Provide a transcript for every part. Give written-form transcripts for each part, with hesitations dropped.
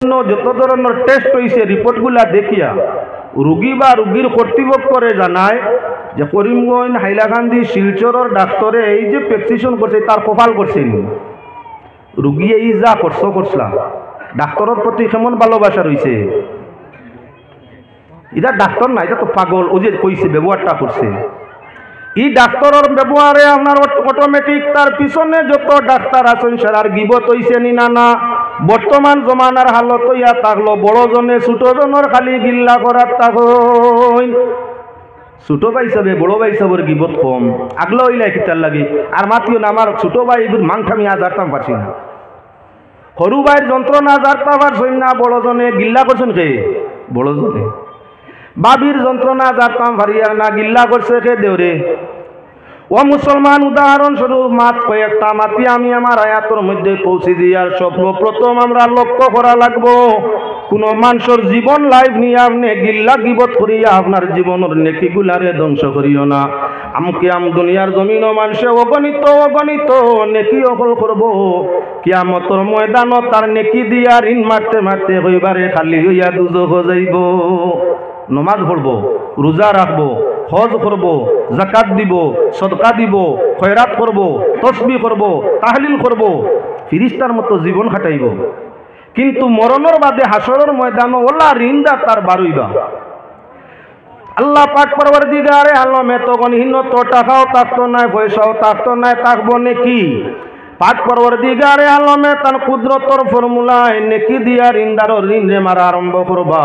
যত ধরনের টেস্ট হয়েছে রিপোর্টগুলা দেখিয়া রোগী বা রোগীর কর্তৃপক্ষরে জানায় যে করিমগঞ্জ হাইলাকান্দি শিলচরের ডাক্তারে এই যে প্রেসক্রিপশন করছে তার কপাল করছেন রোগী এই যা করছিলাম ডাক্তারের প্রতি কেমন ভালোবাসা রয়েছে। এটা ডাক্তার না, এটা তো পাগল। ও যে কইছে ব্যবহারটা করছে এই ডাক্তারের ব্যবহারে আপনার অটোমেটিক তার পিছনে যত ডাক্তার আছেন সারার গিবত হইছে নি না বর্তমান জমানার হালত ইয়া থাকলো বড়জনে ছোটজনের খালি গিল্লা করার তখন ছোট ভাই হিসাবে বড় ভাই হিসাবের গিবত কম আগলো হইলাই কিতার লাগে আর মাতিও না আমার ছোট ভাই এগুলো মাংসামি আজ আরতাম পারছি না সরু ভাইয়ের যন্ত্রণা জারতা পারছেন না বড়জনে গিল্লা করছেন কে বড়জনে বাবির যন্ত্রণা জারতাম পারিয়া না গিল্লা করছে কে দেওরে ও মুসলমান উদাহরণস্বরূপ মাত কয়েকটা মাতি আমি আমার আয়াতের মধ্যে পৌঁছে দিয়ার স্বপ্ন প্রথম আমরা লক্ষ্য করা লাগবো কোন মানুষের জীবন লাইফ নিয়ে আপনি গিল্লা গিবত করিয়া আপনার জীবনের নেকিগুলারে ধ্বংস করিও না। আমকে দুনিয়ার জমিন মানুষে অগণিত অগণিত নেকি অকল করব কিয়ামতের ময়দান তার নেকি দিয়া ঋণ মারতে মারতে হইবারে খালি হইয়া দুজখ যাইব। নমাজ পড়বো, রোজা রাখবো, হজ করব, জাকাত দিব, সদকা দিব, খয়রাত করব, তসবিহ করব, তাহলিল করব, ফিরিস্তার মতো জীবন কাটাইব। কিন্তু মরণের বাদে হাসরের ময়দান ওলা রিন্দা তার বারুইবা। আল্লাহ পাক পরওয়ারদিগারে আলমে তখন হিন্নত টাকাও থাকতো নাই পয়সাও থাকতো নাই থাকবো নেকি পাক পরওয়ারদিগারে আলমে তার কুদরতর ফর্মুলায় নেকি দিয়া রিন্দার ঋণ রে মারা আরম্ভ করবা।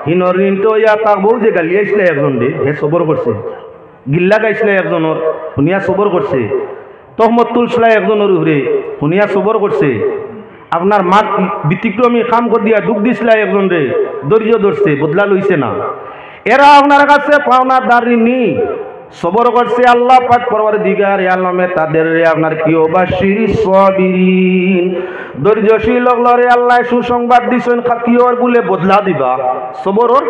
হিনর ঋণ তো ইয়া থাকবো যে গালিয়াইছিল একজন রে হে সবর করছে গিল্লা গাইছিল একজনের শুনিয়া সবর করছে তহমত তুলছিল একজনের উপরে শুনিয়া সবর করছে আপনার মাত ব্যতিক্রমী কাম করে দিয়া দুঃখ দিছিল একজন রে ধৈর্য ধরছে বদলা লইছে না। এরা আপনার কাছে পাওনা দাঁড়ি নি সবর করছে আল্লাহ পাক পরওয়ারদিগার আলমে তাদের আপনার কি বাশিরি সাবিরিন ধৈর্যশীল লগলরে আল্লাহ সুসংবাদ দিছেন কিওর বলে বদলা দিবা সবরর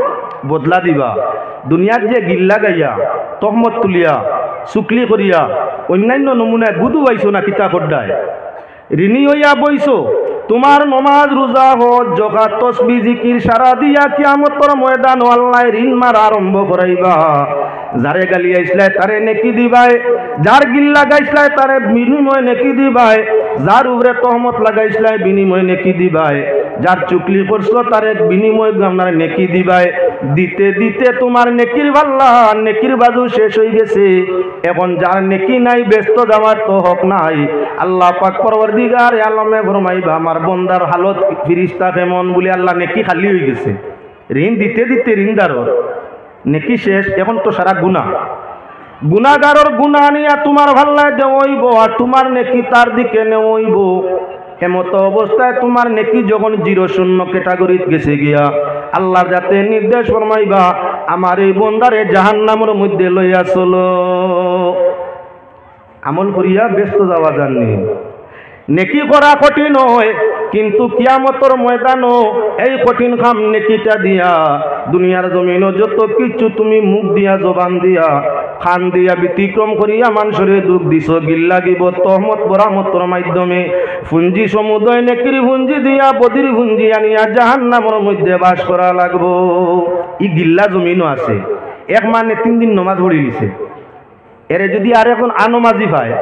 বদলা দিবা। দুনিয়ার যে গিল্লা গাইয়া তহমত তুলিয়া শুকলি করিয়া অন্যান্য নমুনায় বুধু পাইছো না কিতা করডায় ঋণী হইয়া বইছো তোমার নমাজ রোজা হজ জাকাত তাসবিহ জিকির সারা দিয়া কিয়ামতের ময়দান আল্লাহ ঋণ মারা আরম্ভ করাইবা। যারে গালিয়াইছলাই তারে নেকি দিবাই, যার গিল্লা গাইছলাই তারে বিনিময় নেকি দিবাই, যার উপরে তহমত লাগাইছলাই বিনিময় নেকি দিবাই, যার চুকলি করছো তারে বিনিময় আপনার নেকি দিবাই। দিতে দিতে তোমার নেকির পাল্লা নেকির বাজু শেষ হয়ে গেছে। এখন যার নেকি নাই ব্যস্ত যাওয়ার তো হক নাই। আল্লাহ পাক পরওয়ারদিগার আলমে ফরমাইবা আমার বন্দার হালত ফিরিস্তা কেমন বলে আল্লাহ নেকি খালি হয়ে গেছে। ঋণ দিতে দিতে ঋণদারর নেকি শেষ। এখন তো সারা গুনাগারর গুণা নিয়া তোমার ভাল্লায় দেওয়াইব আর তোমার নেকি তার দিকে নেওয়াইব। এমত অবস্থায় তোমার নেকি যখন 0-0 ক্যাটাগরিত গেছে গিয়া আল্লাহর যাতে নির্দেশ ফরমাইবা আমার এই বন্দারে জাহান্নামের মধ্যে লইয়া চলো। আমল করিয়া ব্যস্ত যাওয়া জাননি নেকি করা কঠিন হয় কিন্তু কিয়ামতের ময়দানও এই কঠিন কাম নেকিটা দিয়া দুনিয়ার জমিনও যত কিছু তুমি মুখ দিয়া জবান দিয়া খান দিয়া ব্যতিক্রম করিয়া মানুষের দুঃখ দিছ গিল্লা গিবত তহমত বরামতর মাধ্যমে পুঞ্জি সমুদয় নেকির পুঞ্জি দিয়া বদির পুঞ্জি আনিয়া জাহান্নামের মধ্যে বাস করা লাগবো। ই গিল্লা জমিনও আছে এক মানে 3 দিন নমাজ পড়ি দিছে এরে যদি আর এখন আনমাজি পায়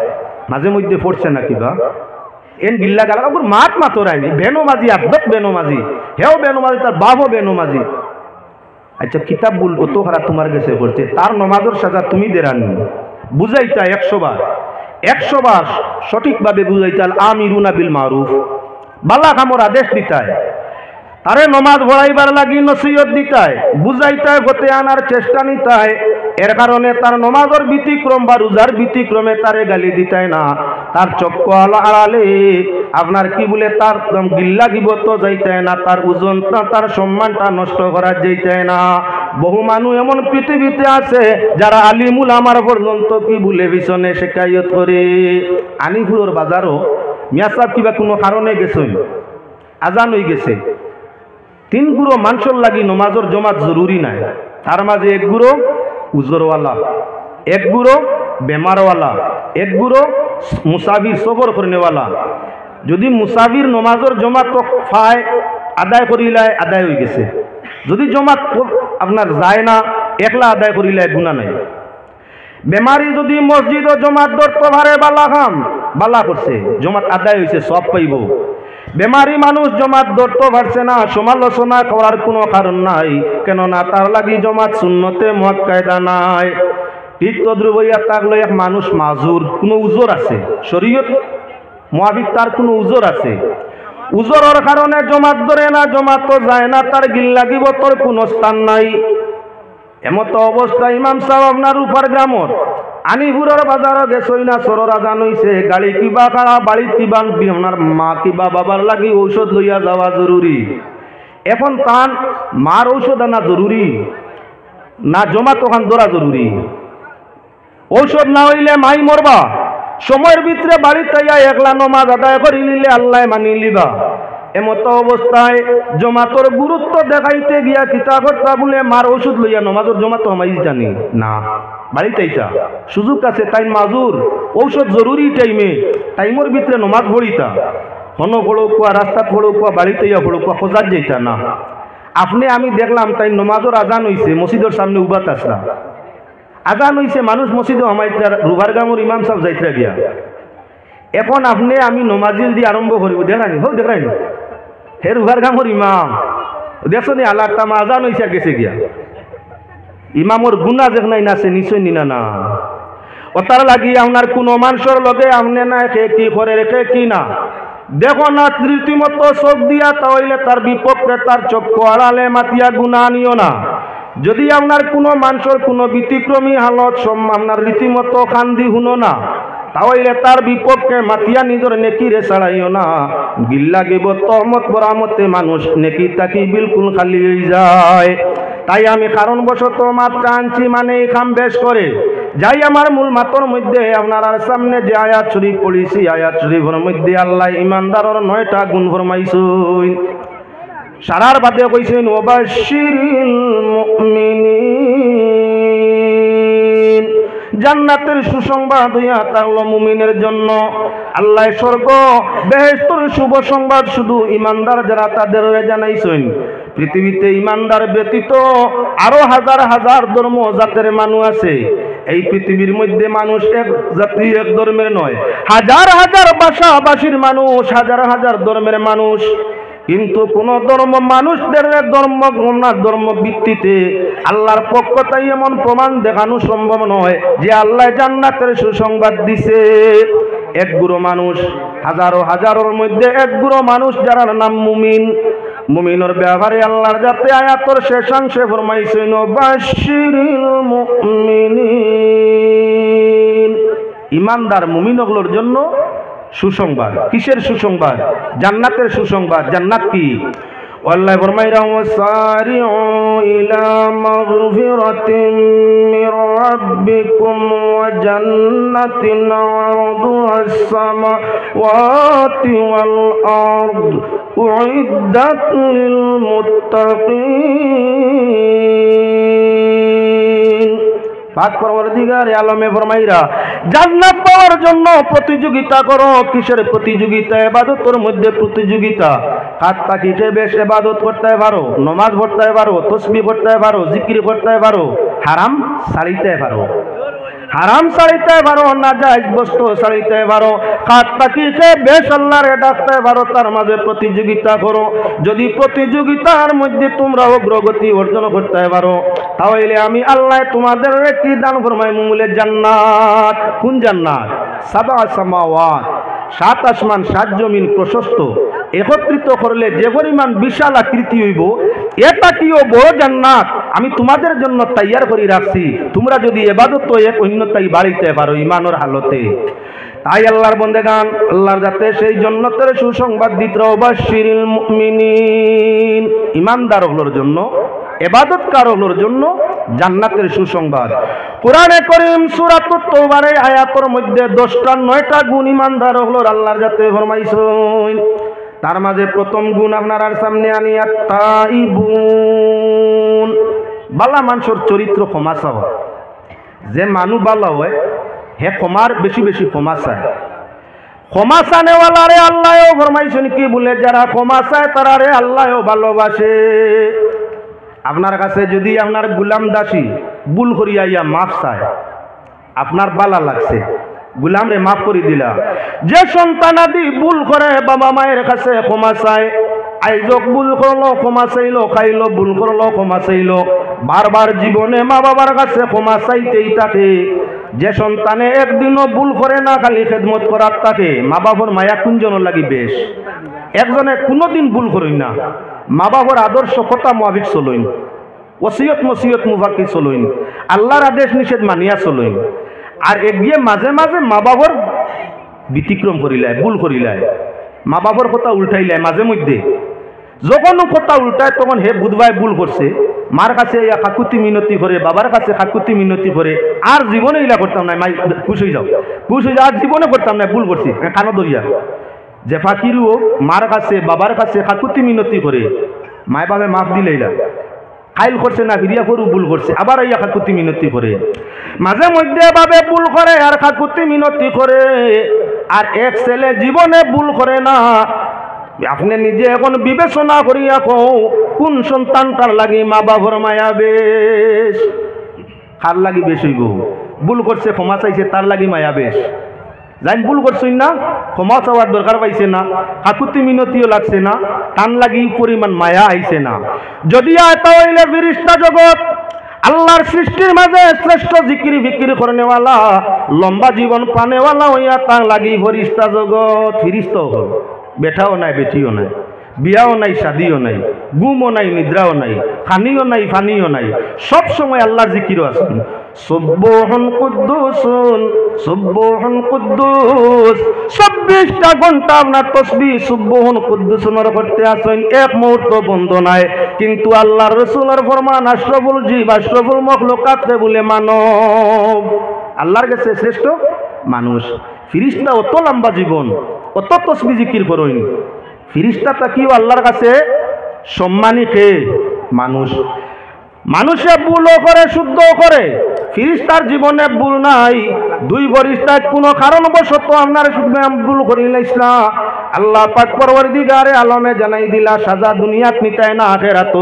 মাঝে মধ্যে পড়ছে না কিবা এন গিল্লা গালা মাত মাতরায়নি বেনমাজি আব্দত বেনমাজি হেও বেনমাজি তার বাপও বেনমাজি। আচ্ছা কিতাব বলবো তো খারাপ তোমার কাছে করছে তার নমাজের সাজা তুমি দেরানি বুঝাইতা 100 বার সঠিকভাবে বুঝাইতাল আমিরুনা বিল মারুফ বালা কামর আদেশ দিতায় তারে নমাজ পড়াইবার লাগি নসিহত দিতায় বুঝাইতায় হতে আনার চেষ্টা নিতায়। এর কারণে তার নমাজের ব্যতিক্রম বা রোজার ব্যতিক্রমে তারে গালি দিতায় না তার চক্ক আড়ালে আপনার কি বলে তার গিল্লা গিবত যাইতায় না তার ওজনটা তার সম্মানটা নষ্ট করা যাইতায় না। বহু মানুষ এমন পৃথিবীতে আছে যারা আলিমুল আমার পর্যন্ত কি বলে পিছনে শেখায়ত করে। আনিপুরের বাজারও মিয়া সাহেব কিবা কোনো কারণে গেছে আজান হয়ে গেছে 3 গুরো মানুষের লাগি নমাজের জমাত জরুরি নাই তার মাঝে 1 গুরো উজরওয়ালা 1 গুরো বেমারওয়ালা 1 গুরো মুসাফির সফর করনেওয়ালা। যদি মুসাফির নমাজের জমাত পায় আদায় করিলে আদায় হয়ে গেছে। যদি জমাত আপনার যায় না, একলা আদায় করিলে গুনাহ নাই। বেমারি যদি মসজিদ ও জমাত ধরতে পারে বালা করছে, জমাত আদায় হয়েছে, সব পাইব। বেমারি মানুষ জমাত ধরতে পারছে না, সমালোচনা করার কোনো কারণ নাই, কেননা তার লাগি জমাত সুন্নতে মুআক্কাদা নাই। ঠিক তদ্রুপ হইয়া থাকলে এক মানুষ মাজুর, কোনো উজর আছে শরীয়ত মুআফিক, তার কোনো উজর আছে, উজরের কারণে জমাত ধরে না, জমাত তো যায় না, তার গিল্লা গিবতর কোনো স্থান নাই। এমত অবস্থা ইমাম সাহেব আপনার উপর গ্রামর আনিপুরের বাজারও গেছই না, সরর আজান হইছে, গাড়ি কিবা খাড়া, বাড়ির কিবা আপনার মা কিবা বাবার লাগি ঔষধ লইয়া যাওয়া জরুরি। এখন তান মার ঔষধ আনা জরুরি না জমাত ওখান ধরা জরুরি? ঔষধ না হইলে মাই মরবা, সময়ের ভিতরে বাড়িতে একলা নমাজ আদায় করি নিলে আল্লাহ মানি লিবা। এমত অবস্থায় জমাতর গুরুত্ব দেখাইতে গিয়া কিতা করতা বলে মার ওষুধ লইয়া নমাজর জমাত আমাই জানি না, বাড়িতে ইটা সুযোগ আছে, তাই মাজুর ঔষধ জরুরি টাইমে, টাইমের ভিতরে নমাজ পড়িতা, হন পড়ুকুয়া রাস্তা পড়ুকুয়া বাড়িতে ইয়া পড়ুকুয়া খোঁজার যাইতা না। আপনি আমি দেখলাম তাই নমাজর আজান হইছে, মসজিদের সামনে উবাত আসলা, আজান হইছে, মানুষ মসজিদে আমাইতরা, রুবার গামর ইমাম সাহেব যাইতরা গিয়া। এখন আপনি আমি নমাজিল দিয়ে আরম্ভ করিব, দেখানি হোক দেখাইনি হে রুবার গামর ইমাম দেখছো নি আল্লাহ তামা আজান হইছে গেছে গিয়া, ইমামর গুণা দেখ নাই নাছে নিশ্চয় নিনা না। ও তার লাগি আপনার কোনো মানুষের লগে আপনি না খে কি করে রেখে কি না দেখো না, রীতিমতো চোখ দিয়া, তাহলে তার বিপক্ষে তার চক্ষু আড়ালে মাতিয়া গুণা আনিও না। যদি আপনার কোনো মানুষের কোনো ব্যতিক্রমী হালত আপনার রীতিমতো কান্দি শুনো না, তাহলে তার বিপক্ষে মাতিয়া নিজের নেকি রে ছাড়াইও না। গিল্লা গিবত তহমত বরামতে মানুষ নেকি তাকি বিলকুল খালি হয়ে যায়। তাই আমি কারণবশত মাত্রা আনছি, মানে এই কাম বেশ করে যাই। আমার মূল মাতর মধ্যে আপনার সামনে যে আয়াত শরীফ পড়িছি, আয়াত শরীফের মধ্যে আল্লাহ ইমানদারের 9টা গুণ ফরমাইছেন। সারার বাদে কইছেন ওয়াবাশশিরিল মুমিনিন, জান্নাতের সুসংবাদ হইয়া থাকলো মুমিনের জন্য। আল্লাহ স্বর্গ বেহেশতের শুভ সংবাদ শুধু ইমানদার যারা তাদের জানাইছেন। পৃথিবীতে ইমানদার ব্যতীত আরো হাজার হাজার ধর্ম জাতের মানুষ আছে। এই পৃথিবীর মধ্যে মানুষ এক জাতি এক ধর্মের নয়, হাজার হাজার ভাষাভাষীর মানুষ, হাজার হাজার ধর্মের মানুষ। কিন্তু কোন ধর্ম মানুষদের ধর্ম ভিত্তিতে আল্লাহর পক্ষ তাই এমন প্রমাণ দেখানো সম্ভব নয় যে আল্লাহ জান্নাতের সুসংবাদ দিছে। এক গুরু মানুষ, হাজারো হাজারের মধ্যে এক গুরু মানুষ যারা নাম মুমিন। মুমিনের ব্যাপারে আল্লাহর যাতে আয়াতের শেষাংশে ফরমাইছেন বাশশিরিল মুমিনিন, ইমানদার মুমিনগুলোর জন্য সুসংবাদ। কিসের সুসংবাদ? জান্নাতের সুসংবাদ। জান্নাত কি? আল্লাহ ফরমাইরা ওয়াসারিউ ইলা মাগফিরাতিন মির রাব্বিকুম ওয়া জান্নাতিন আরদুহাস সামাওয়াতি ওয়াল আরদ উইদ্দাত লিল মুত্তাকিন। পাক পরওয়ারদিগার আলমে ফরমাইরা জান্নাত পাওয়ার জন্য প্রতিযোগিতা করো। কিসের প্রতিযোগিতা? ইবাদতের মধ্যে প্রতিযোগিতা। কাজ তাকিতে বেশ ইবাদত করতে পারো, নামাজ পড়তে পারো, তাসবিহ পড়তে পারো, জিকির করতে পারো, হারাম ছাড়িতে পারো, হারাম ছাড়িতে পারো, নাজায়েজ বস্তু ছাড়িতে পারো, কাজ তাকিতে বেশ আল্লাহরে ডাকতে পারো। তার মাঝে প্রতিযোগিতা করো। যদি প্রতিযোগিতার মধ্যে তোমরা অগ্রগতি অর্জন করতে পারো, তাহলে আমি আল্লাহ তোমাদের কি দান ফরমাই? মুমুলের জান্নাত। কোন জান্নাত? সাবা সামাওয়াত, 7 আসমান 7 জমিন প্রশস্ত একত্রিত করলে যে পরিমাণ বিশাল আকৃতি হইব, এটা কিও বড় জান্নাত আমি তোমাদের জন্য তৈয়ার করে রাখছি। তোমরা যদি ইবাদত তো এক অন্যতাই বাড়িতে পারো ইমানের হালতে। তাই আল্লাহর বন্দেগান, আল্লাহর যাতে সেই জান্নাতের সুসংবাদ দিতে ওয়াবাশশিরিল মুমিনিন, ইমানদারগুলোর জন্য, ইবাদতকারগুলোর জন্য জান্নাতের সুসংবাদ। কোরআনে কারীম সূরাতুত তাওবার আয়াতের মধ্যে 10টা 9টা গুণ ইমানদারগুলোর আল্লাহর যাতে ফরমাইছেন। তার মাঝে প্রথম গুণ আপনার সামনে আনি আত-তাইবুন, বালা মানুষের চরিত্র ক্ষমা চাওয়া। যে মানুষ বালা হয় হে ক্ষমার বেশি বেশি ক্ষমা চায়। ক্ষমা চানেওয়ালারে আল্লাহও ফরমাইছেন কি বলে, যারা ক্ষমা চায় তারারে আল্লাহও ভালোবাসে। আপনার কাছে যদি আপনার গুলাম দাসী ভুল করিয়া ইয়া মাফ চায়, আপনার বালা লাগছে, গুলাম রে মাফ করে দিলা। যে সন্তানাদি ভুল করে বাবা মায়ের কাছে ক্ষমা চায়, আইজক ভুল করলো ক্ষমা চাইলো, খাইলো ভুল করলো ক্ষমা চাইলো, বারবার জীবনে মা বাবার কাছে ক্ষমা চাইতেই থাকে। যে সন্তানে একদিনও ভুল করে না, খালি খেদমত করার থাকে, মা বাবার মায়া কুঞ্জন লাগি বেশ। একজনে কোনোদিন ভুল করেন না, মা বাবার আদর্শ কথা মোয়াবিক চলইন, ওসিয়ত মসিয়ত মুফাকি চলইন, আল্লাহর আদেশ নিষেধ মানিয়া চলইন। আর এগিয়ে মাঝে মাঝে মা বাবার ব্যতিক্রম করিলায়, ভুল করিলায়, মা বাবার কথা উল্টাইলায়। মাঝে মধ্যে যখন কথা উল্টায় তখন হে বুধবাই ভুল করছে, মার কাছে ইয়া কাকুতি মিনতি করে, বাবার কাছে কাকুতি মিনতি করে, আর জীবনে ইলা করতাম না, মাই খুশ হয়ে যাও, খুশ হয়ে যাও, আর জীবনে করতাম না, ভুল করছি কানো দরিয়া। যে ফাকিরও মার কাছে বাবার কাছে কাকুতি মিনতি করে, মায় বাবা মাফ দিলেইলা, খাইল করছে না ফিরিয়া করু ভুল করছে, আবার ইয়া কাকুতি মিনতি করে, মাঝে মধ্যে ভাবে ভুল করে আর কাকুতি মিনতি করে। আর এক ছেলে জীবনে ভুল করে না। আপনি নিজে এখন বিবেচনা করিয়া কও, কোন সন্তানটার লাগি মা বাবার মায়া বেশ, কার লাগি বেশ হইব? ভুল করছে ক্ষমা চাইছে তার লাগি মায়া বেশ। যাই ভুল করছই না, ক্ষমা চাওয়ার দরকার পাইছে না, কাকুতি মিনতিও লাগছে না, তার লাগি পরিমাণ মায়া আইছে না। যদি এটা হইলে ফিরিস্তা জগৎ, আল্লাহর সৃষ্টির মাঝে শ্রেষ্ঠ জিকির ফিকির করনেওয়ালা, লম্বা জীবন পানেওয়ালা হইয়া তার লাগি ফরিস্তা জগৎ। ফিরিস্তাও হল, বেটাও নাই বেটিও নাই, বিয়াও নাই শাদিও নাই, গুমও নাই নিদ্রাও নাই, খানিও নাই ফানিও নাই, সব সময় আল্লাহর জিকিরও আছেন। সুবহান কুদ্দুসুন সুবহান কুদ্দুস, 24টা ঘন্টা আপনার তসবিহ সুবহান কুদ্দুসুনের করতে আছেন, এক মুহূর্ত বন্ধ নাই। কিন্তু আল্লাহর রাসূলের ফরমান, আশরাফুল জীব আশরাফুল মাখলুকাত বলে মানব আল্লাহর কাছে শ্রেষ্ঠ মানুষ। ফিরিস্তা অত লম্বা জীবন, অত তসবিহ জিকির করেন, ফিরিস্তাটা কিও আল্লাহর কাছে সম্মানী কে মানুষ। মানুষে ভুলও করে শুদ্ধও করে, ফিরিস্তার জীবনে ভুল নাই। দুই ফরিস্তার কোনো কারণবশত আপনার ভুল করিলাইস না, আল্লাহ পাক পরওয়ারদিগারে আলমে জানাই দিলা, সাজা দুনিয়াত নিতাই না আখেরাত।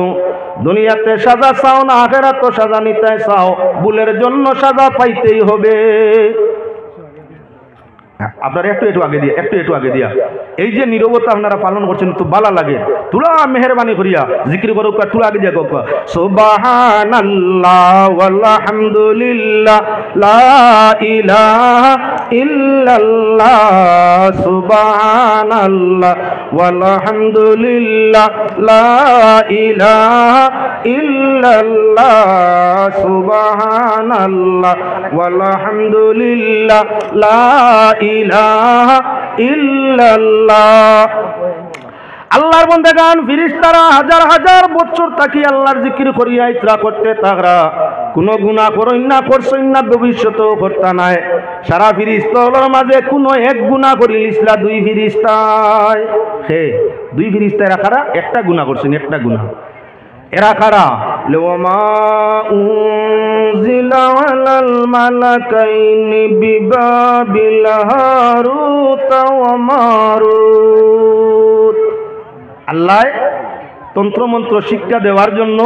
দুনিয়াতে সাজা চাও না, আখেরাত সাজা নিতাই চাও, ভুলের জন্য সাজা পাইতেই হবে। আপনারা একটু আগে দিয়া, একটু আগে দিয়া, এই যে নীরবতা আপনারা পালন করছেন তো ভালো লাগে। তুলা মেহরবানি করিয়া জিকির করো, তুলা আগে দিয়া গো সুবহানাল্লাহ ওয়ালহামদুলিল্লাহ লা ইলাহা ইল্লাল্লাহ, সুবহানাল্লাহ ওয়ালহামদুলিল্লাহ লা ইলাহা ইল্লাল্লাহ, সুবহানাল্লাহ ওয়ালহামদুলিল্লাহ লা ইলাহা ইল্লাল্লাহ। আল্লাহর বান্দাগান ফিরিস্তারা হাজার হাজার বছর থাকি আল্লাহর জিকির করিয়া ইতরা করতে তাগরা, কোনো গুনাহ করইন না, করছইন না, ভবিষ্যতেও করতা নাই। সারা ফিরিস্তার মাঝে কোনো এক গুনাহ করিলিসলা দুই ফিরিস্তায়, হে দুই ফিরিস্তায় রাখারা একটা গুনাহ করছেন, একটা গুনাহ। এরা কারা? ওয়ামা উনজিলা আলাল মালাকাইনি বিবাবিল হারুত ওয়া মারুত। আল্লাহ তন্ত্রমন্ত্র শিক্ষা দেওয়ার জন্য,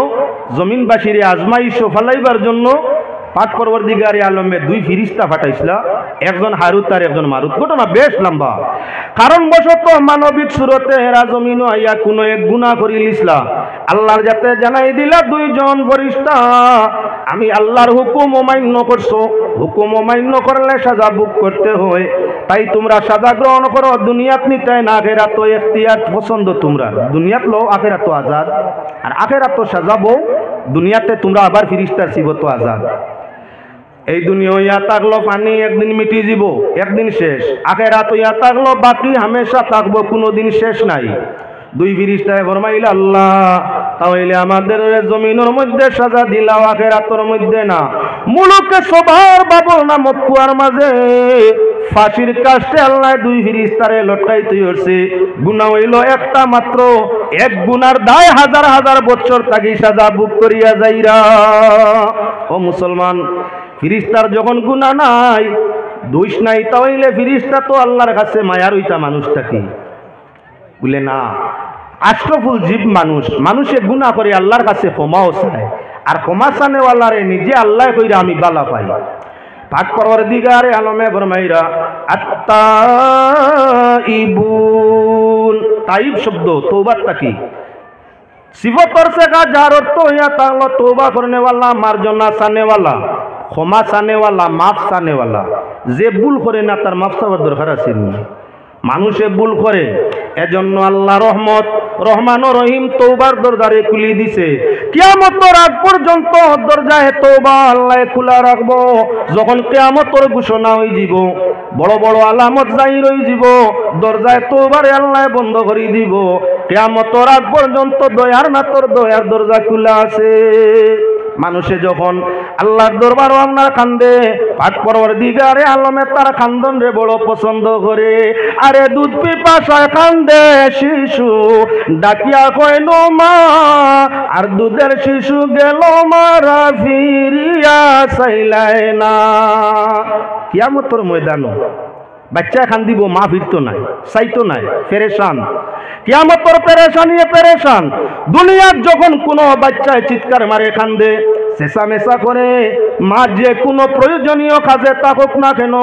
জমিনবাসীরে আজমাইশ ফালাইবার জন্য পাক পরওয়ারদিগারে আলমে দুই ফিরিস্তা পাঠাইছিল, একজন হারুত আর একজন মারুত। ঘটনা বেশ লম্বা। কারণবশত মানবিক সুরতে এরা জমিন আইয়া কোনো এক গুনাহ করিলিসলা, আল্লাহর যাতে জানাই দিলা দুইজন ফরিস্তা, আমি আল্লাহর হুকুম অমান্য করছো, হুকুম অমান্য করলে সাজা ভোগ করতে হয়, তাই তোমরা সাজা গ্রহণ করো। দুনিয়াত নিতে না, আখেরাত তো ইখতিয়ার পছন্দ, তোমরা দুনিয়াত লো, আখেরাত তো আজাদ, আর আখেরাত তো সাজা বউ, দুনিয়াতে তোমরা আবার ফিরিস্তার সিবত আজাদ। এই দুনিয়া ইয়া থাকলো পানি, একদিন মিটি যাব, একদিন শেষ। আখেরাত ইয়া থাকলো বাকি, হামেশা থাকবো, কোনোদিন শেষ নাই। দুই ফিরিস্তায় ফরমাইল, আল্লাহ তাহলে আমাদের জমিনের মধ্যে সাজা দিলাও, আখেরাতের মধ্যে না। মুলুকে সবার বাবল নামক কুয়ার মাঝে ফাঁসির কাষ্টে আল্লাহ দুই ফিরিস্তারে লটকাইতে হচ্ছে। গুনাহ হইল একটা মাত্র, এক গুনার দায় হাজার হাজার বছর থাকি সাজা ভোগ করিয়া যাইরা। ও মুসলমান, ফিরিস্তার যখন গুনাহ নাই, দোষ নাই তাহলে ফিরিস্তা তো আল্লাহর কাছে মায়ার হইতা মানুষটা কি বলে না, আশরাফুল জীব মানুষ, মানুষে গুনাহ করে আল্লাহর কাছে ক্ষমাও চায়, আর ক্ষমা চানেওয়ালারে নিজে আল্লাহ কইরা আমি বালা পাই। পাক পরওয়ারদিগারে আলমে ফরমাইরা আত-তাইবুন, তাইব শব্দ তওবাটা কি সিফতর से का जार अर्थ या तालो तौबा करने वाला, मार्जना चाने वाला, क्षमा चाने वाला, माफ चाने वाला। जे भूल करे ना तार माफ चाওয়ার দরকার আছে নি? মানুষে ভুল করে, এজন্য আল্লাহ রহমত রহমান ও রহিম তওবার দরজারে খুলে দিছে। কিয়ামতের আগ পর্যন্ত দরজায় তওবা আল্লাহ খোলা রাখবো। যখন কিয়ামতের ঘোষণা হয়ে যাব, বড় বড় আলামত জাহির হয়ে যাব, দরজায় তওবারে আল্লাহ বন্ধ করে দিব। কিয়ামতের আগ পর্যন্ত দয়ার নাতর দয়ার দরজা খোলা আছে। মানুষে যখন আল্লাহর দরবার আপনার কান্দে, পাক পরওয়ারদিগারে আলমে তার কান্দন রে বড় পছন্দ করে। আরে দুধ পিপাসায় কান্দে শিশু, ডাকিয়া কয় নো মা, আর দুধের শিশু গেল মারা ফিরিয়া চাইলাই না। কিয়ামতের ময়দানো বাচ্চা কান্দিব, মা ফিরতো নাই, চাইতো নাই, পেরেশান। কিয়ামতের পেরেশানিয়ে পেরেশান। দুনিয়ার যখন কোনো বাচ্চায় চিৎকার মারে কান্দে, চেঁচামেচা করে, মা যে কোনো প্রয়োজনীয় কাজে থাকুক না কেন,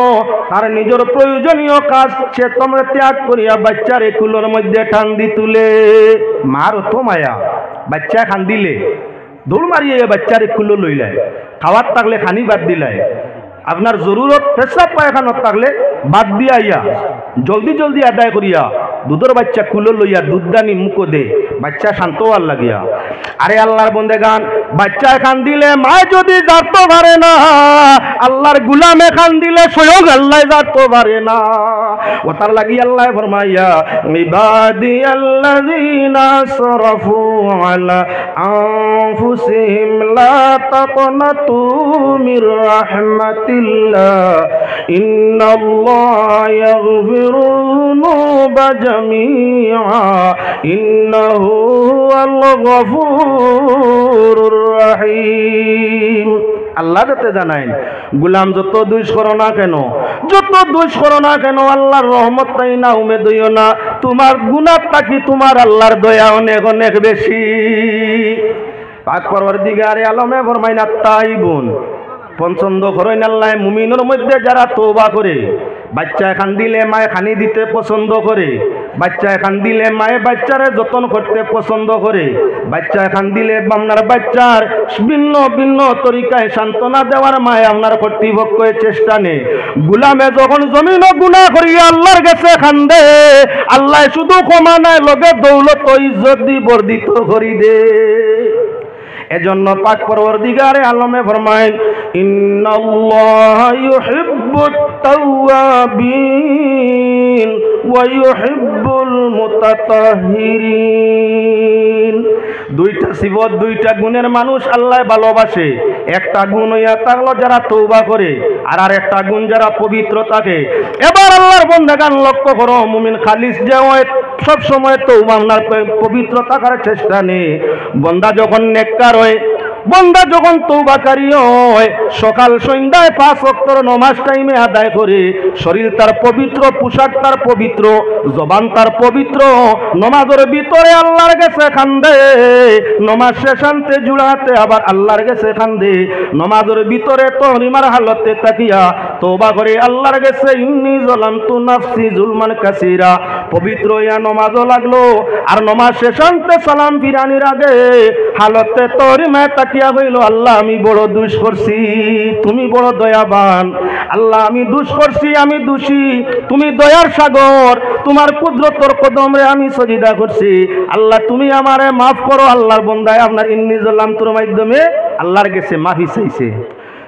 তার নিজের প্রয়োজনীয় কাজ সে তোমরা ত্যাগ করিয়া বাচ্চারে কুলোর মধ্যে ঠান্দি তুলে। মার তো মায়া, বাচ্চা কান্দিলে দৌড় মারিয়ে বাচ্চারে কুলো লইলায়, খাওয়ার থাকলে খানি বাদ দিলায়, আপনার জরুরত পেশাব পায়খানার থাকলে বাদ দিয়া ইয়া জলদি জলদি আদায় করিয়া দুধের বাচ্চা কুলো লইয়া দুধদানি মুখো দে, বাচ্চা শান্ত হওয়ার লাগিয়া। আরে আল্লাহর বন্দেগান, বাচ্চা এখান দিলে মায় যদি জানতে পারে না, আল্লাহর গুলাম এখান দিলে স্বয়ং আল্লাহ জানতে পারে না। ও তার লাগি আল্লাহ ফরমাইয়া ইবাদিয়াল্লাযীনা আসরাফু আলা আনফুসিহিম লা তাকনাতু মির রাহমাতিল্লাহ ইন্নাল্লাহা ইয়াগফিরুয-যুনুবা জামিআ ইন্নাহু হুয়াল গফুরুর রাহিম। আল্লাহ যাতে জানাইন গুলাম যত দোষ করো না কেন, যত দোষ করো না কেন, আল্লাহর রহমত তাই না উমেদ হইও না। তোমার গুনাহ থাকি তোমার আল্লাহর দয়া অনেক অনেক বেশি। পাক পরওয়ারদিগারে আলমে ফরমাইন আত-তাইবুন, পছন্দ করেন আল্লাহ মুমিনের মধ্যে যারা তওবা করে। বাচ্চা এখান দিলে মায়ে খানি দিতে পছন্দ করে, বাচ্চা এখান দিলে মায়ে বাচ্চারে যত্ন করতে পছন্দ করে, বাচ্চা এখান দিলে আপনার বাচ্চার ভিন্ন ভিন্ন তরিকায় সান্ত্বনা দেওয়ার মায়ে আপনার কর্তৃপক্ষের চেষ্টা নেই। গুলামে যখন জমিন গুনাহ করিয়া আল্লাহর কাছে কান্দে, আল্লাহ শুধু ক্ষমা নাই লগে দৌলত ও ইজ্জত দি বর্ধিত করি দে। এজন্য পাক পরওয়ারদিগারে আলমে ফরমায়েন ইন্নাল্লাহা ইউহিব্বুত তাওয়াবিন ওয়া ইউহিব্বুল মুতাতাহহিরিন। দুইটা সিফত, দুইটা গুণের মানুষ আল্লাহ ভালোবাসে। একটা গুণ হইয়া থাকলো যারা তওবা করে, আর আরেকটা গুণ যারা পবিত্র থাকে। এবার আল্লাহর বান্দাগান লক্ষ্য করো, মুমিন খালিস যে হয় সব সময় তওবা আপনার পবিত্র থাকার চেষ্টা নেই। বান্দা যখন নেককার হয়, বান্দা যখন তওবাকারী হয়, সকাল সন্ধ্যায় 5 ওয়াক্তের নামাজ টাইমে আদায় করে, শরীর তার পবিত্র, পোশাক তার পবিত্র, জবান তার পবিত্র, নামাজের ভিতরে আল্লাহর কাছে কান্দে, নামাজ শেষান্তে জুড়াতে আবার আল্লাহর কাছে কান্দে, নামাজের ভিতরে তহরিমার হালতে তাকিয়া তওবা করে আল্লাহর কাছে ইন্নী যালামতু নাফসি যুলমান কাসীরা পবিত্র ইয়া নামাজও লাগলো। আর নামাজ শেষান্তে সালাম ফিরানির আগে হালতে তহরিমায় তাকিয়া হইল, আল্লাহ আমি বড় দোষ করছি, তুমি বড় দয়াবান। আল্লাহ আমি দোষ করছি, আমি দোষী, তুমি দয়ার সাগর, তোমার কুদরতর কদমে আমি সজদা করছি। আল্লাহ তুমি আমারে মাফ করো। আল্লাহর বান্দায় আপনার ইন্নী যালামতুর মাধ্যমে আল্লাহর কাছে মাফি চাইছে।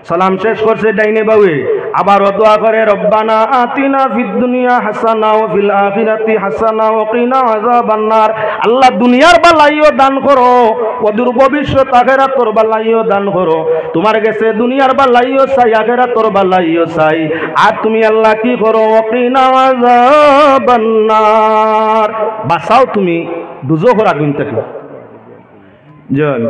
সালাম শেষ করছে ডাইনে বাউয়ে, আবার দোয়া করে রব্বানা আতিনা ফিদ দুনিয়া হাসানা ওয়া ফিল আখিরাতি হাসানা ওয়া কিনা আযাবান নার। আল্লাহ দুনিয়ার বালাইও দান করো, অদূর ভবিষ্যৎ আখিরাতের বালাইও দান করো। তোমার কাছে দুনিয়ার বালাইও চাই, আখিরাতের বালাইও চাই। আর তুমি আল্লাহ কি করো, ওয়া কিনা আযাবান নার, বাঁচাও তুমি দুজখের আগুন থেকে। জন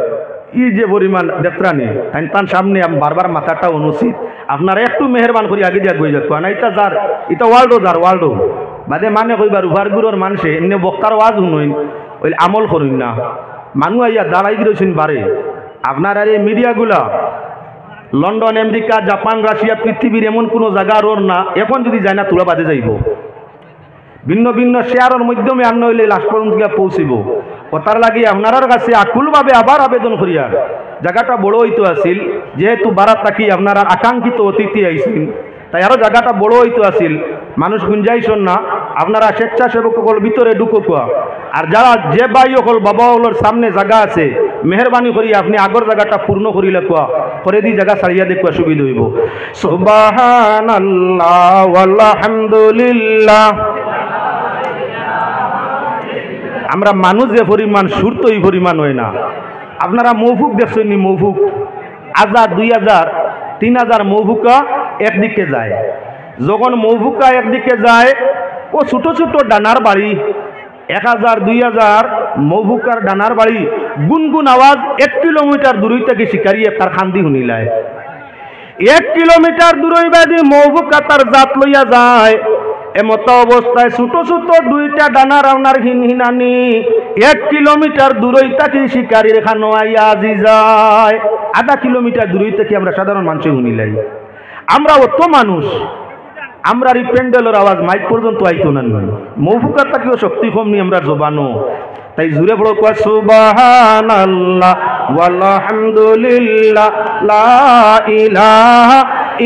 ই যে পরিমাণ দেবরানি তার সামনে বারবার মাথাটা অনুচিত। আপনারা একটু মেহরবান করি আগে দিয়া গই যাক না এটা যার এটা ওয়ার্ল্ডও বাদে মানে কইবার উভারগুলোর মানুষে এমনি বক্তার ওয়াজ শুনুন ওই আমল করুন না মানুষ আইয়া দাঁড়াই গিয়েছেন বারে আপনার আর এই মিডিয়াগুলা লন্ডন আমেরিকা জাপান রাশিয়া পৃথিবীর এমন কোনো জায়গা ওর না এখন যদি যায় না তোলা বাদে যাইব ভিন্ন ভিন্ন শেয়ারের মাধ্যমে আন্ন হইলে লাস্ট পর্যন্ত পৌঁছিব কথার লাগি আপনার কাছে আকুলভাবে আবার আবেদন করিয়ার জায়গাটা বড় হইতো আসিল যেহেতু বারাত থাকি আপনারা আকাঙ্ক্ষিত অতিথি আইসিন তাই আরও জায়গাটা বড় হইতো আসিল মানুষ গুঞ্জাইছেন না আপনারা স্বেচ্ছাসেবক সকল ভিতরে ঢুকো কোয়া আর যারা যে ভাই সকল বাবা হলোর সামনে জায়গা আছে মেহরবানি করি আপনি আগর জায়গাটা পূর্ণ করিলে কোয়া করে দি জায়গা ছাড়িয়া দেখুয়া সুবিধা হইব সুবহানাল্লাহ ওয়ালহামদুলিল্লাহ আমরা মানুষ যে পরিমাণ সুর তো এই পরিমাণ হয় না আপনারা মৌফুক দেখছেন নি মৌফুক 1000 2000 3000 মৌফুকা একদিকে যায় যখন মৌফুকা একদিকে যায় ও ছোট ছোট ডানার বাড়ি 1000 2000 মৌফুকার ডানার বাড়ি গুনগুন আওয়াজ 1 কিলোমিটার দূরই থেকে শিকারিয়ে তার খান্দি শুনিলায় 1 কিলোমিটার দূরই বাদি মৌফুকা তার জাত লইয়া যায় এমত অবস্থায় ছোট ছোট দুইটা ডানার আপনার হিনহিনানি 1 কিলোমিটার দূরই থাকি শিকারির খানো আইয়া আজি যায় আধা কিলোমিটার দূরই থেকে আমরা সাধারণ মানুষে শুনিলাই আমরা অত মানুষ আমরা এই প্যান্ডেলের আওয়াজ মাইক পর্যন্ত আইতো না মৌফুকার থাকিও শক্তি কম নি আমরা জবানো তাই জুড়ে বড় কোয়া সুবহানাল্লাহ ওয়ালহামদুলিল্লাহ লা ইলাহা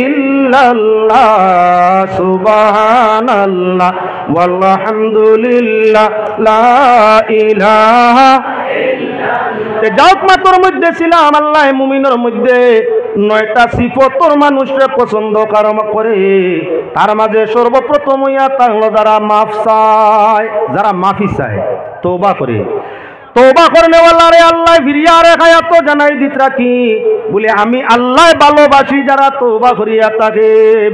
ইল্লাল্লাহ সুবহানাল্লাহ ওয়ালহামদুলিল্লাহ লা ইলাহা ইল্লাল্লাহ যাওক মাতর মধ্যে ছিলাম আল্লাহ মুমিনের মধ্যে 9টা সিফতর মানুষকে পছন্দ করে তার মাঝে সর্বপ্রথম ইয়া তাহলো যারা মাফ চায় যারা মাফি চায় তওবা করে तौबा करने वाला रे अल्लाह फिरिया रेखाया तो জানাই দিত রাখি বলে আমি আল্লাহ ভালোবাসি যারা তওবা করিয়া থাকে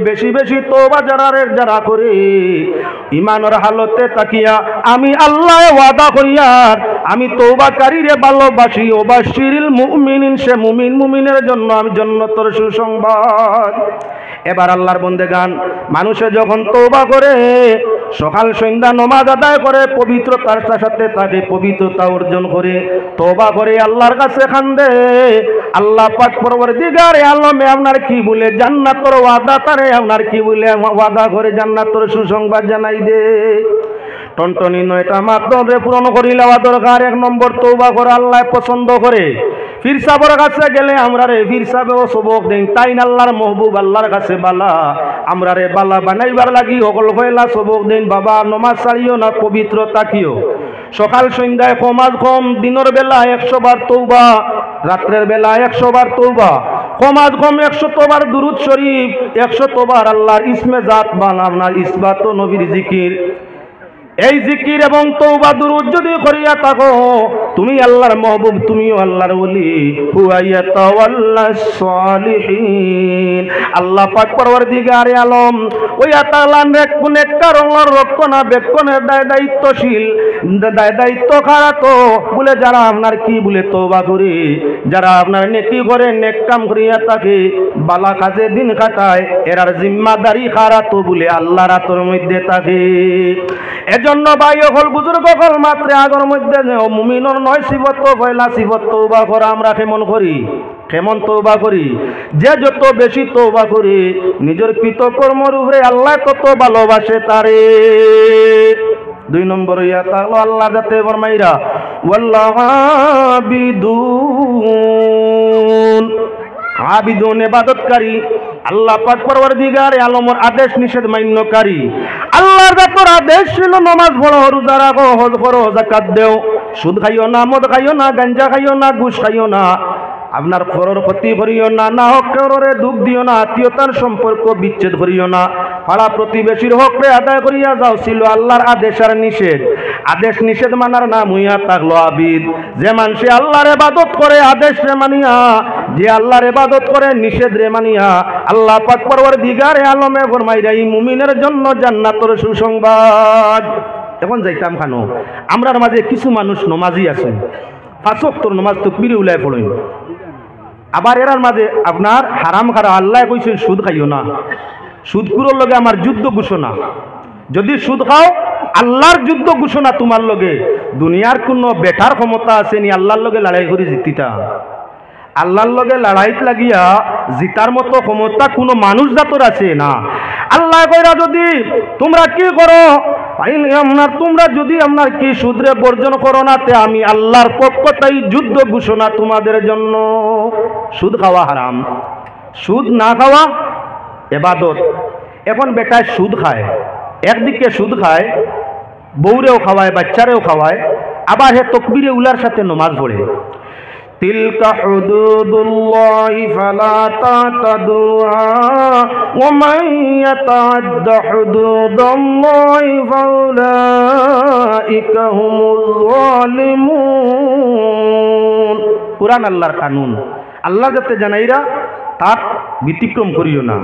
বেশি বেশি তওবা যারা করে ঈমানের হালতে তাকিয়া আমি আল্লাহ ওয়াদা করিয়ার আমি তওবাকারী রে ভালোবাসি ওবাশিরিল মুমিনিন সে মুমিনের জন্য আমি জান্নাতের সুসংবাদ। এবার আল্লাহর বন্দেগান মানুষে যখন তওবা করে সকাল সন্ধ্যা নামাজ আদায় করে পবিত্রতার সাথে তাকে পবিত্রতা অর্জন করে তওবা করে আল্লাহর কাছে কান্দে আল্লাহ পাক পরওয়ারদিগারে আলমে আপনার কি বলে জান্নাতের ওয়াদা তারে আপনার কি বলে ওয়াদা করে জান্নাতের সুসংবাদ জানাই দে টনটনি 9টা মাত্রে পূরণ করি লওয়া দরকার। 1 নম্বর তওবা করে আল্লাহ পছন্দ করে পীর সাহেবের কাছে গেলে আমরা রে পীর সাহেবও সবক দেন তাই আল্লাহর মাহবুব আল্লাহর কাছে বালা আমরা রে বালা বানাইবার লাগি সকল কয়লা সবক দেন বাবা নামাজ ছাড়িও না পবিত্র থাকিও সকাল সন্ধ্যায় কমাজ কম দিনের বেলা 100 বার তওবা রাতের বেলা 100 বার তওবা কমাজ কম 100 বার দুরূদ শরীফ 100 বার আল্লাহর ইসমে জাত বানা আপনার ইসবাত ও নবীর জিকির এই জিকির এবং তওবা দুরূদ যদি করিয়া থাকো তুমি আল্লাহর মাহবুব তুমিও আল্লাহর ওলি হুয়া তাওয়াল্লাস সালিহিন। আল্লাহ পাক পরওয়ারদিগারে আলম ওই তাআলা নেককার আল্লাহর রক্ষণা বেক্ষণের দায়িত্বশীল দায়িত্ব খারা তো বলে যারা আপনার কি বলে তওবা করে যারা আপনার নেকি করে নেক কাম করিয়া থাকে বালা কাজে দিন কাটায় এরার জিম্মাদারি খারা তো বলে আল্লাহর হাতের মধ্যে থাকে। এজন্য ভাই হল বুজুর্গ হল মাত্র আগর মধ্যে মুমিনর 9 সিফত পয়লা সিফত তওবা করা আমরা কেমন তওবা করি যে যত বেশি তওবা করে নিজের কৃতকর্মের উপরে আল্লাহ তত ভালোবাসে তারে। 2 নম্বর ইয়া তাআলা আল্লাহ যাতে ফরমাইরা ওয়াল্লাহু আবিদুন ইবাদতকারী আল্লাহ পাক পরওয়ারদিগারে আলমের আদেশ নিষেধ মান্যকারী আল্লাহর জাতর আদেশ ছিল নামাজ পড়ো রোজা রাখো হজ করো যাকাত দাও সুদ খাইও না মদ খাইও না গাঞ্জা খাইও না ঘুষ খাইও না আপনার পরের ক্ষতি করিও না না হক কারোরে দুঃখ দিও না আত্মীয়তার সম্পর্ক বিচ্ছেদ করিও না পাড়া প্রতিবেশীর হকরে আদায় করিয়া যাও ছিল আল্লাহর আদেশ আর নিষেধ। আদেশ নিষেধ মানার নাম হইয়া থাকলো আবিদ যে মানুষে আল্লাহর ইবাদত করে আদেশ রে মানিয়া যে আল্লাহর ইবাদত করে নিষেধ রে মানিয়া আল্লাহ পাক পরওয়ারদিগারে আলমে ফরমাইরা এই মুমিনের জন্য জান্নাতের সুসংবাদ। এখন যাইতাম খানো আমরার মাঝে কিছু মানুষ নমাজি আছেন 5 ওয়াক্ত নামাজ তাকবীরে উলায় পড়েন আবার এরার মাঝে আপনার হারাম খারা আল্লাহ কইছেন সুদ খাইও না, সুদকুরোর লগে আমার যুদ্ধ ঘোষণা। যদি সুদ খাও আল্লাহর যুদ্ধ ঘোষণা তোমার লগে। দুনিয়ার কোনো বেটার ক্ষমতা আছে নি আল্লাহর লগে লড়াই করে জিতিতা? আল্লাহর লগে লড়াইত লাগিয়া জিতার মতো ক্ষমতা কোনো মানুষ জাতর আছে না। আল্লাহ কইরা যদি তোমরা কি করো, তোমরা যদি আপনার কি সুদরে বর্জন করো না, তে আমি আল্লাহর পক্ষটাই যুদ্ধ ঘোষণা তোমাদের জন্য। সুদ খাওয়া হারাম, সুদ না খাওয়া এবাদত। এখন বেটায় সুদ খায়, একদিকে সুদ খায়, বউরেও খাওয়ায়, বাচ্চারেও খাওয়ায়, আবার হে তকবীরে উলার সাথে নমাজ পড়ে। তিলকা হুদুদুল্লাহি ফালা তাতাদুহা ওয়া মান ইয়াতাআদ্দা হুদুদাল্লাহি ফাউলাইকা হুমুজ যালিমুন। কুরআন আল্লাহর কানুন, আল্লাহ যাতে জানাইরা তার ব্যতিক্রম করিও না।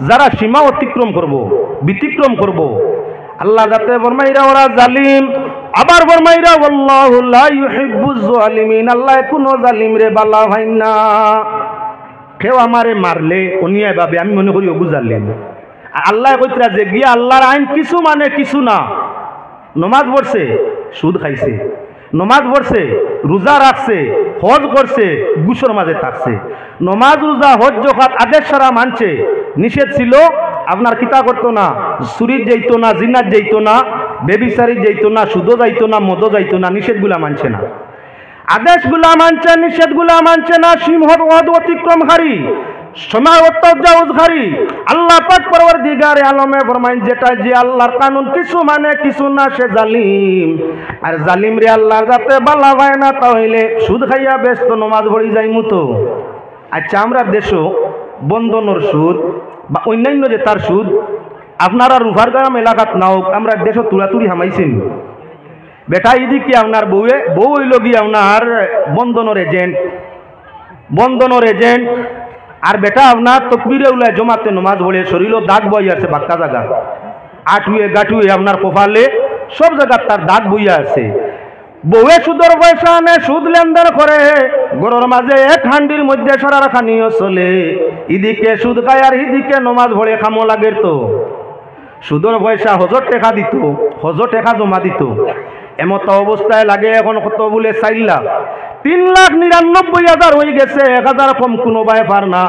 যারা সীমা অতিক্রম করব, ব্যতিক্রম করব, আল্লাহ যাতে ফরমাইরা ওরা জালিম। আবার ফরমাইরা আল্লাহু লা ইউহিব্বুজ জালিমিন, আল্লাহ কোনো জালিম রে বালা হয় না। কেউ আমারে মারলে অন্যায় ভাবে আমি মনে করি ওগু জালিম। আল্লাহ কইতরা যে গিয়া আল্লাহর আইন কিছু মানে কিছু না। নমাজ পড়ছে, সুদ খাইছে, নমাজ পড়ছে, রোজা রাখছে, হজ করছে, গুসর মাঝে থাকছে। নমাজ রোজা হজ জকাত আদেশ সারা মানছে, নিষেধ ছিল আপনার কিতা করতো না, চুরি যাইতো না, জিনাত যাইতো না, বেবিচারি যাইতো না, সুদও যাইতো না, মদও যাইতো না, নিষেধগুলা মানছে না। আদেশগুলা মানছে, নিষেধগুলা মানছে না, সিংহদ অতিক্রমকারী, সময় অত্যাচারকারী। আল্লাহ পাক পরওয়ারদিগারে আলমে ফরমাইন যেটা যে আল্লাহর কানুন কিছু মানে কিছু না সে জালিম। আর জালিম রে আল্লাহর যাতে বালা হয় না, তাহলে সুদ খাইয়া ব্যস্ত নমাজ পড়ি যাইমু তো। আচ্ছা আমরা দেশও বন্ধনের সুদ বা অন্যান্য যে তার সুদ আপনারা রুফার গ্রাম এলাকাত নাও, আমরা দেশও তুলাতুলি হামাইছেন। বেটা এদিকে আপনার বউ হইল গিয়ে আপনার বন্ধনের এজেন্ট, বন্ধনের এজেন্ট। আর বেটা আপনার তকবীরে উলায় জমাতে নমাজ পড়ে, শরীরও দাগ বইয়া আছে বাক্কা জায়গা, আটুয়ে গাটুয়ে আপনার কপালে সব জায়গার তার দাগ বইয়া আছে। বউয়ে সুদর পয়সা আনে, সুদ লেনদেন করে, গরুর মাঝে এক হান্ডির মধ্যে সারা খানিও চলে। এদিকে সুদ খায় আর এদিকে নমাজ পড়ে, খামো লাগের তো। সুদর পয়সা হজর টেকা দিত, হজর টেকা জমা দিত। এমত অবস্থায় লাগে এখন কত বলে 4 লাখ, 3,99,000 হয়ে গেছে, 1,000 কম কোনো বাই পার না।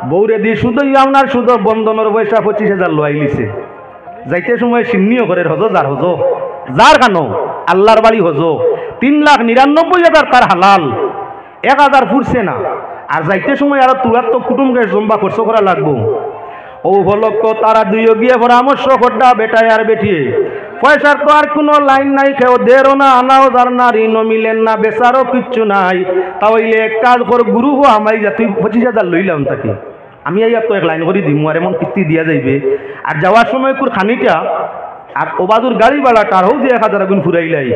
বউরে দিয়ে শুধুই আপনার শুধু বন্ধনের পয়সা 25,000 লোয়াই লিছে। যাইতে সময় সিন্নিও করে হজ, যার হজ যার কেন আল্লাহর বাড়ি হজ, 3,99,000 তার হালাল, 1,000 ফুটছে না। আর যাইতে সময় আরো তুলার তো কুটুমকে জম্বা খরচ করা লাগবো। ও উপলক্ষ তারা দুইও গিয়ে পরামর্শ করটা বেটায় আর বেটিয়ে, পয়সার তো আর কোনো লাইন নাই, কেউ দেরও না, আনাও যার না, ঋণও মিলেন না, বেচারও কিচ্ছু নাই। তাহলে এক কাজ কর, গুরু হো আমাই যা, তুই 25,000 লইলাম তাকে, আমি এই তো এক লাইন করে দিমু, আর এমন কিস্তি দিয়া যাইবে। আর যাওয়ার সময় কুর খানিটা আর ওবাদুর গাড়ি ভাড়াটা হোক যে 1,000 গুণ ফুরাইলাই।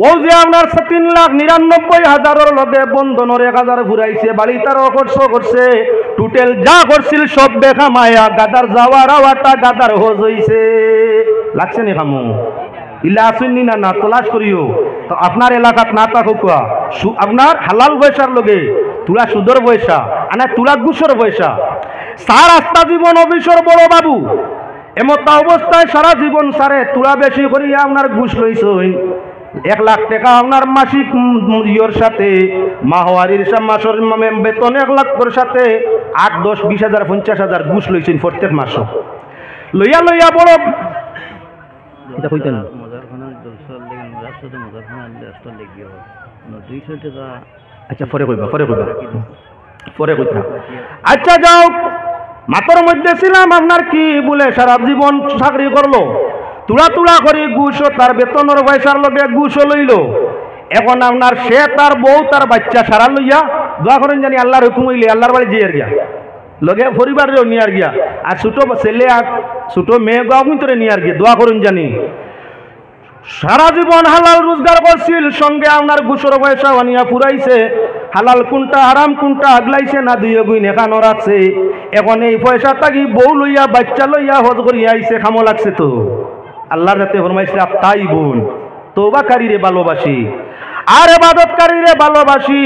ও যে আপনার 3,99,000 লগে বন্ধনের 1,000 ফুরাইছে, বাড়ি তারও খরচ করছে, টোটাল যা করছিল সব দেখা মায়া, গাদার যাওয়ার আওয়াটা গাদার হজ হইছে। লাগছে নি খামু ইলা আসেননি না, না তলাশ করিও তো আপনার এলাকাত না থাকুক। আপনার হালাল পয়সার লগে তুলা সুদর পয়সা আনা, তুলা গুসর পয়সা, সার আস্তা জীবন অফিসর বড় বাবু। এমত অবস্থায় সারা জীবন সারে তুলা বেশি করিয়া আপনার ঘুষ লইছইন। 1 লাখ টাকা আপনার মাসিক ইয়র সাথে মাহওয়ারির মাসের বেতন 1 লাখ করে সাথে 8, 10, 20,000, 50,000 ঘুষ লইছেন প্রত্যেক মাস। লইয়া লইয়া বড় এটা কইতেন আচ্ছা পরে কইবা, পরে কইবা, পরে কইতা। আচ্ছা যাও, মাতর মধ্যে ছিলাম আপনার কি বলে সারা জীবন চাকরি করলো, তুলা তুলা করে ঘুষও তার বেতনের পয়সার লগে ঘুষও লইল। এখন আপনার সে তার বউ তার বাচ্চা সারা লইয়া দোয়া করেন জানি আল্লাহর হুকুম হইলে আল্লাহর বাড়ি যেয়ে গিয়া লগে পরিবারেও নিয়ার গিয়া, আর ছোট ছেলে আর ছোট মেয়ে গাও ভিতরে নিয়ার গিয়া দোয়া করুন জানি। সারা জীবন হালাল রোজগার করছিল, সঙ্গে আপনার ঘুষর পয়সা আনিয়া পুরাইছে। হালাল কোনটা হারাম কোনটা আগলাইছে না, দুইও গুণ এখানো রাখছে। এখন এই পয়সা থাকি বউ লইয়া বাচ্চা লইয়া হজ করিয়া আইছে, খামো লাগছে তো। আল্লাহর যাতে ফরমাইছে তাই বোন তওবাকারীরে ভালোবাসি। আর এবাদতকারীরে ভালোবাসি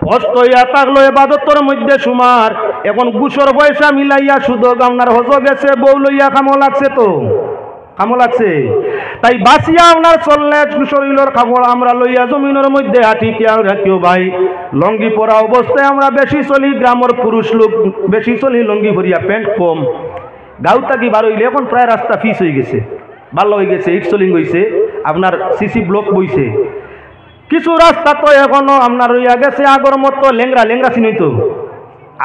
কষ্ট হইয়া থাকলো এবাদতর মধ্যে সুমার এখন গুসর পয়সা মিলাইয়া শুধু আপনার হজ গেছে বউ লইয়া কামো লাগছে তো কামো লাগছে তাই বাঁচিয়া আপনার চললে শরীরের কাপড় আমরা লইয়া জমিনের মধ্যে হাঁটি খেয়াল রাখিও ভাই লঙ্গি পরা অবস্থায় আমরা বেশি চলি গ্রামের পুরুষ লোক বেশি চলি লঙ্গি ভরিয়া প্যান্ট কম গাঁও থাকি বার হইলে এখন প্রায় রাস্তা ফিস হয়ে গেছে ভালো হয়ে গেছে ইট চলিং হয়েছে আপনার সিসি ব্লক বইছে কিছু রাস্তা তো এখনো আপনার রইয়া গেছে আগর মতো লেংরা লেংরা চিনি তো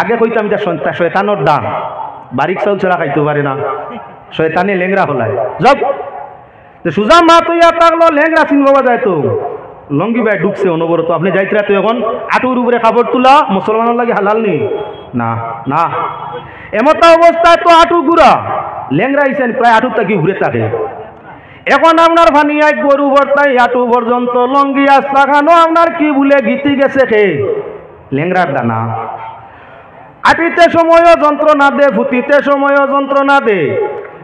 আগে কইতাম যে শয়তানোর দাম বারিক চাউল ছাড়া খাইতে পারে না শয়তানে লেংরা হলায় যাব সুজা মা তৈয়া থাকলো লেংরা চিন বাবা যায় তো লঙ্গি ভাই ঢুকছে অনবরত আপনি যাইতে তো এখন আটুর উপরে কাপড় তোলা মুসলমানের লাগে হালাল নি না না এমতা অবস্থায় তো আটু গুড়া লেংরা আইসেন প্রায় আটু থাকি ঘুরে থাকে এখন আপনার ভানিয়ায় গরু ভর্তাই আটু পর্যন্ত লঙ্গি আস্তা খানো আপনার কি ভুলে গীতি গেছে খে লেংরার দানা আটিতে সময়ও যন্ত্রণা দে ফুটিতে সময়ও যন্ত্রণা দে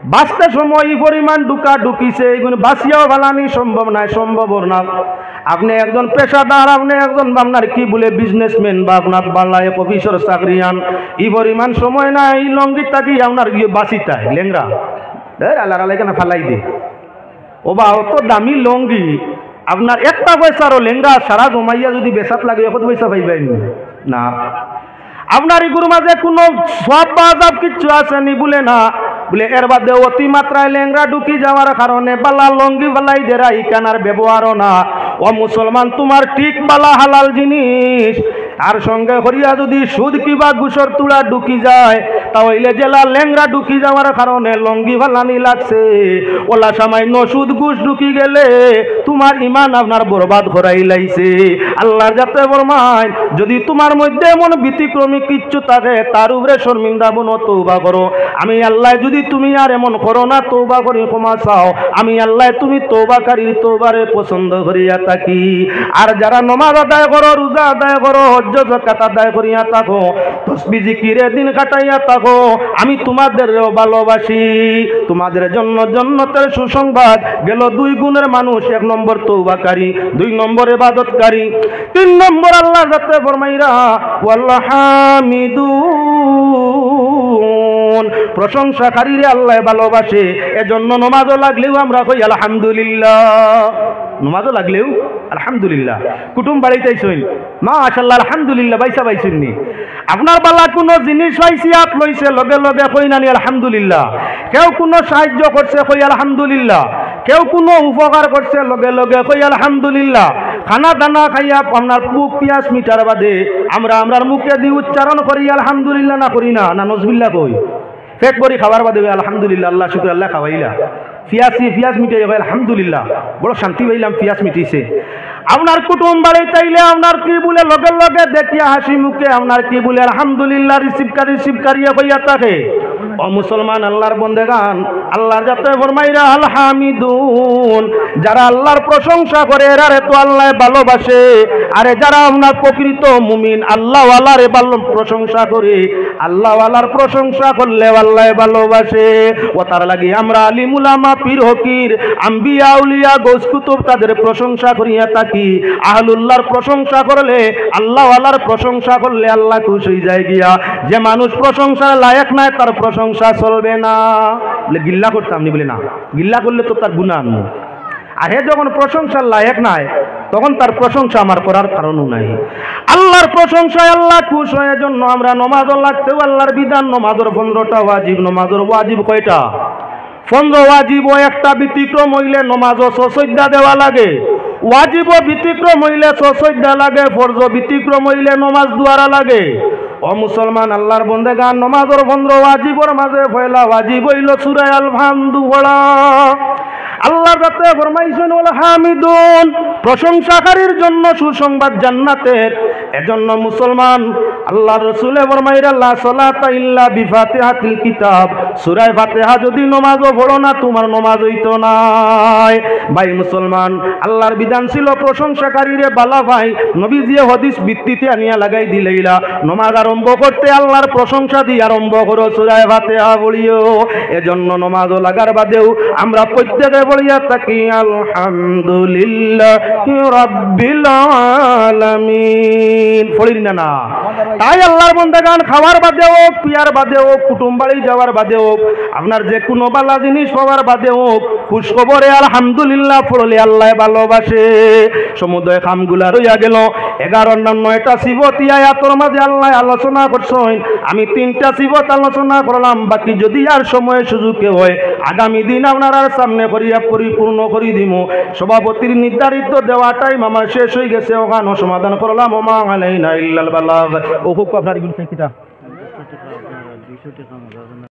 বাঁচতে সময় পরিমাণ ঢুকা ঢুকিছে এইগুলো বাঁচিয়াও ভালানি সম্ভব নাই সম্ভব না আপনি একজন পেশাদার আপনি একজন আপনার কি বলে বিজনেসম্যান বা আপনার বাংলা এক অফিসের চাকরিয়ান এই পরিমাণ সময় নাই এই লঙ্গি থাকি আপনার গিয়ে বাঁচিতায় লেংরা আল্লাহ আল্লাহ কেন ফালাই দে ও বা অত দামি লঙ্গি আপনার একটা পয়সারও লেংরা সারা জমাইয়া যদি বেসাত লাগে কত পয়সা পাইবেন না আপনার এগুলোর মাঝে কোনো সব বাজাব কিচ্ছু আসেনি বলে না বলে এর বাদে অতিমাত্রায় লেংরা ঢুকি যাওয়ার কারণে বালা লঙ্গি বালাই দেরা ইকানার ব্যবহারও না ও মুসলমান তোমার ঠিক বালা হালাল জিনিস তার সঙ্গে হরিয়া যদি সুদ কিবা ঘুষর তুলা ঢুকি যায় তাহলে জেলা লেংরা ঢুকি যাওয়ার কারণে লঙ্গি ভালানি লাগছে ওলা সামান্য সুদ ঘুষ ঢুকি গেলে তোমার ইমান আপনার বরবাদ করাই লাইছে আল্লাহর যাতে ফরমায় যদি তোমার মধ্যে এমন ব্যতিক্রমী কিচ্ছু থাকে তার উপরে শর্মিন্দা বনো তওবা করো আমি আল্লাহ যদি তুমি আর এমন করো না তওবা করি ক্ষমা চাও আমি আল্লাহ তুমি তওবাকারীর তওবারে পছন্দ করিয়া থাকি আর যারা নামাজ আদায় করো রোজা আদায় করো হজ্জ যাকাত আদায় করিয়া থাকো তাসবিহ জিকিরে দিন কাটাইয়া থাকো আমি তোমাদেরও ভালোবাসি তোমাদের জন্য জান্নাতের সুসংবাদ গেল দুই গুণের মানুষ এক নম্বর তওবাকারী দুই নম্বর ইবাদতকারী তিন নম্বর আল্লাহ যাতে ফরমাইরা ওয়াল্লাহ হামিদুন প্রশংসাকারীরে আল্লাহ ভালোবাসে এজন্য নামাজও লাগলেও আমরা কই আলহামদুলিল্লাহ নামাজও লাগলেও আলহামদুলিল্লাহ কুটুম বাড়িতে আইসইন মাশাআল্লাহ আলহামদুলিল্লাহ বাইসা বাইসুননি আপনার বালা কোনো জিনিস পাইছি আপ লইছে লগে লগে কই নানি আলহামদুলিল্লাহ কেউ কোনো সাহায্য করছে কই আলহামদুলিল্লাহ কেউ কোনো উপকার করছে লগে লগে কই আলহামদুলিল্লাহ খানা দানা খাইয়া আপনার মুখ পিয়াজ মিটার বাদে আমরার মুখে দিয়ে উচ্চারণ করি আলহামদুলিল্লাহ না করি না না নজবিল্লাহ কই পেট ভরি খাবার বাদে আলহামদুলিল্লাহ আল্লাহ শুকর আল্লাহ খাওয়াইলা পিয়াজ মিটাই আলহামদুলিল্লাহ বড় শান্তি পাইলাম পিয়াজ মিটিছে আপনার কুটুম বাড়ি চাইলে আপনার কি বলে লগে লগে দেখিয়া হাসি মুখে আপনার কি বলে আলহামদুলিল্লাহ রিসিভকারী হইয়া থাকে ও মুসলমান আল্লাহর বন্দেগান আল্লাহর যাতে ফরমাইরা আল হামিদুন যারা আল্লাহর প্রশংসা করে এরারে তো আল্লাহ ভালোবাসে আরে যারা আপনার প্রকৃত মুমিন আল্লাহ ওয়ালার প্রশংসা করে আল্লাহ ওয়ালার প্রশংসা করলে আল্লাহ ভালোবাসে ও তার লাগি আমরা আলিম উলামা পীর ফকির আম্বিয়া আউলিয়া গৌস কুতুব তাদের প্রশংসা করিয়া থাকি আহলুল্লাহর প্রশংসা করলে আল্লাহ ওয়ালার প্রশংসা করলে আল্লাহ খুশি হয়ে যায় গিয়া যে মানুষ প্রশংসার লায়ক নাই তার প্রশংসা চলবে না বলে গিল্লা করতাম নি বলে না গিল্লা করলে তো তার গুনাহ আনবো আর হে যখন প্রশংসার লায়ক নাই তখন তার প্রশংসা আমার করার কারণও নাই আল্লাহর প্রশংসায় আল্লাহ খুশ হওয়ার জন্য আমরা নামাজও লাগতেও আল্লাহর বিধান নামাজের 15টা ওয়াজিব নামাজের ওয়াজিব কয়টা 15 ওয়াজিব ও একটা ব্যতিক্রম হইলে নামাজও সজদা দেওয়া লাগে ওয়াজিব ব্যতিক্রম হইলে সজদা লাগে ফরজ ব্যতিক্রম হইলে নামাজ দুয়ারা লাগে ও মুসলমান আল্লাহর বন্দেগান নামাজের 15 ওয়াজিবের মাঝে পয়লা ওয়াজিব হইল সূরা আল হামদ পড়া আল্লাহর রাতে ফরমাইছেন ওয়াল হামিদুন প্রশংসাকারীর জন্য সুসংবাদ জান্নাতের এজন্য মুসলমান আল্লাহ রসুলে ফরমাইরা লা সালাতা ইল্লা বিফাতিহাতিল কিতাব, সূরা ফাতিহা যদি নামাজও পড়ো না তোমার নামাজ হইতো না। ভাই মুসলমান, আল্লাহর বিধান ছিল প্রশংসাকারীরে বালা ভাই নবীজি হাদিস ভিত্তিতে আনিয়া লাগাই দিলেইলা নামাজ আরম্ভ করতে আল্লাহর প্রশংসা দিয়ে আরম্ভ করো, সূরা ফাতিহা পড়িও। এজন্য নামাজও লাগার বাদেও আমরা প্রত্যেকে বলিয়া থাকি আলহামদুলিল্লাহি রাব্বিল আলামিন, পড়িন না? তাই আল্লাহর বান্দাগান খাওয়ার বাদে হোক, পিয়ার বাদে হোক, কুটুম বাড়ি যাওয়ার বাদে হোক, আপনার যে কোনো বালা জিনিস পাওয়ার বাদে হোক, খুশখবরে আলহামদুলিল্লাহ পড়লে আল্লাহ ভালোবাসে। সমুদয় খামগুলা রইয়া গেল 11-9টা সিফত আয়াতের মাঝে আল্লাহ আলোচনা করছেন। আমি 3টা সিফত আলোচনা করলাম, বাকি যদি আর সময় সুযোগে হয় আগামী দিন আপনার সামনে করিয়া পরিপূর্ণ করে দিব। সভাপতির নির্ধারিত দেওয়া টাইম আমার শেষ হয়ে গেছে, ওখানে সমাধান করলাম। ওমা আলাইনা ইল্লাল বালাগ। ও আপনার